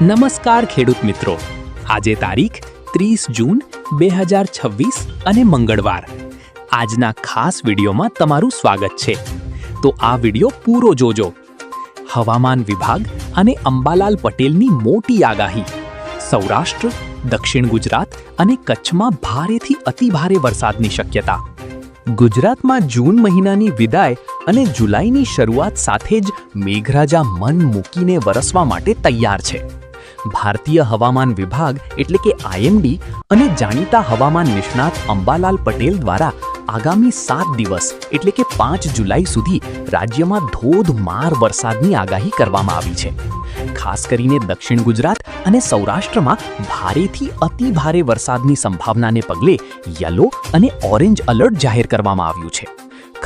નમસ્કાર ખેડૂત મિત્રો, આજે તારીખ 30 જૂન 2026 અને મંગળવાર. આજના ખાસ વિડીયોમાં તમારું સ્વાગત છે. તો આ વિડીયો પૂરો જોજો. હવામાન વિભાગ અને અંબાલાલ પટેલની મોટી આગાહી. સૌરાષ્ટ્ર, દક્ષિણ ગુજરાત અને કચ્છમાં ભારેથી અતિભારે વરસાદની શક્યતા. ગુજરાતમાં જૂન મહિનાની વિદાય અને જુલાઈની શરૂઆત સાથે જ મેઘરાજા મન મૂકીને વરસવા માટે તૈયાર છે. ભારતીય હવામાન વિભાગ એટલે કે આઈએમડી અને જાણીતા હવામાન નિષ્ણાત અંબાલાલ પટેલ દ્વારા આગામી 7 દિવસ એટલે કે 5 જુલાઈ સુધી રાજ્યમાં ધોધમાર વરસાદની આગાહી કરવામાં આવી છે. ખાસ કરીને દક્ષિણ ગુજરાત અને સૌરાષ્ટ્રમાં ભારેથી અતિભારે વરસાદની સંભાવનાને પગલે યલો અને ઓરેન્જ એલર્ટ જાહેર કરવામાં આવ્યું છે.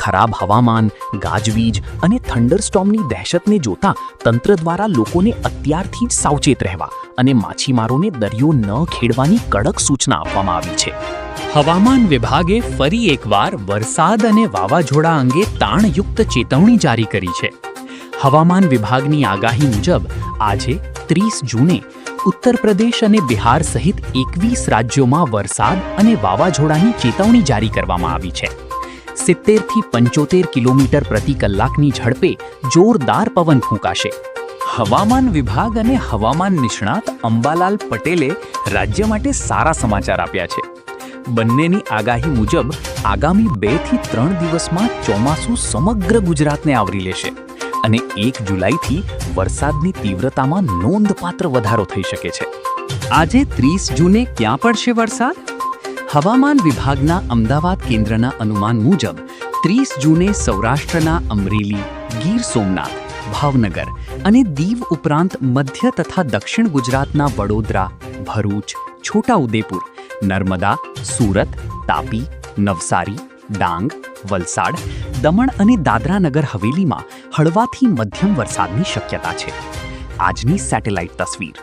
ખરાબ હવામાન, ગાજવીજ અને થંડરસ્ટોર્મની દહેશતને જોતા તંત્ર દ્વારા લોકોને અત્યારથી જ સાવચેત રહેવા અને માછીમારોને દરિયો ન ખેડવાની કડક સૂચના આપવામાં આવી છે. હવામાન વિભાગે ફરી એકવાર વરસાદ અને વાવાઝોડા અંગે તાણયુક્ત ચેતવણી જારી કરી છે. હવામાન વિભાગની આગાહી મુજબ આજે 30 જૂને ઉત્તર પ્રદેશ અને બિહાર સહિત 21 રાજ્યોમાં વરસાદ અને વાવાઝોડાની ચેતવણી જારી કરવામાં આવી છે. 70 થી 75 કિલોમીટર પ્રતિ કલાકની ઝડપે જોરદાર પવન ફૂંકાશે. હવામાન વિભાગ અને હવામાન નિષ્ણાત અંબાલાલ પટેલે રાજ્ય માટે સારા સમાચાર આપ્યા છે. બંનેની આગાહી મુજબ આગામી 2 થી 3 દિવસમાં ચોમાસું સમગ્ર ગુજરાતને આવરી લેશે અને 1 જુલાઈથી વરસાદની તીવ્રતામાં નોંધપાત્ર વધારો થઈ શકે છે. આજે 30 જૂને ક્યાં પડશે વરસાદ? હવામાન વિભાગના અમદાવાદ કેન્દ્રના અનુમાન મુજબ 30 જૂને સૌરાષ્ટ્રના અમરેલી, ગીર સોમનાથ, ભાવનગર અને દીવ ઉપરાંત મધ્ય તથા દક્ષિણ ગુજરાતના વડોદરા, ભરૂચ, છોટાઉદેપુર, નર્મદા, સુરત, તાપી, નવસારી, ડાંગ, વલસાડ, દમણ અને દાદરા નગર હવેલીમાં હળવાથી મધ્યમ વરસાદની શક્યતા છે. આજની સેટેલાઇટ તસવીર.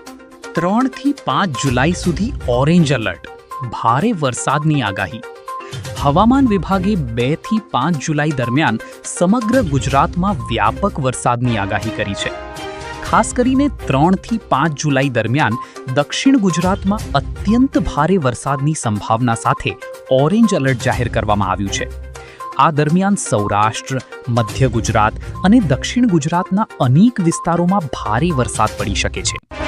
3 થી 5 જુલાઈ સુધી ઓરેન્જ એલર્ટ, ભારે વરસાદની આગાહી. હવામાન વિભાગે 2 થી 5 જુલાઈ દરમિયાન સમગ્ર ગુજરાતમાં વ્યાપક વરસાદની આગાહી કરી છે. ખાસ કરીને 3 થી 5 જુલાઈ દરમિયાન દક્ષિણ ગુજરાતમાં અત્યંત ભારે વરસાદની સંભાવના સાથે ઓરેન્જ એલર્ટ જાહેર કરવામાં આવ્યું છે. આ દરમિયાન સૌરાષ્ટ્ર, મધ્ય ગુજરાત અને દક્ષિણ ગુજરાતના અનેક વિસ્તારોમાં ભારે વરસાદ પડી શકે છે.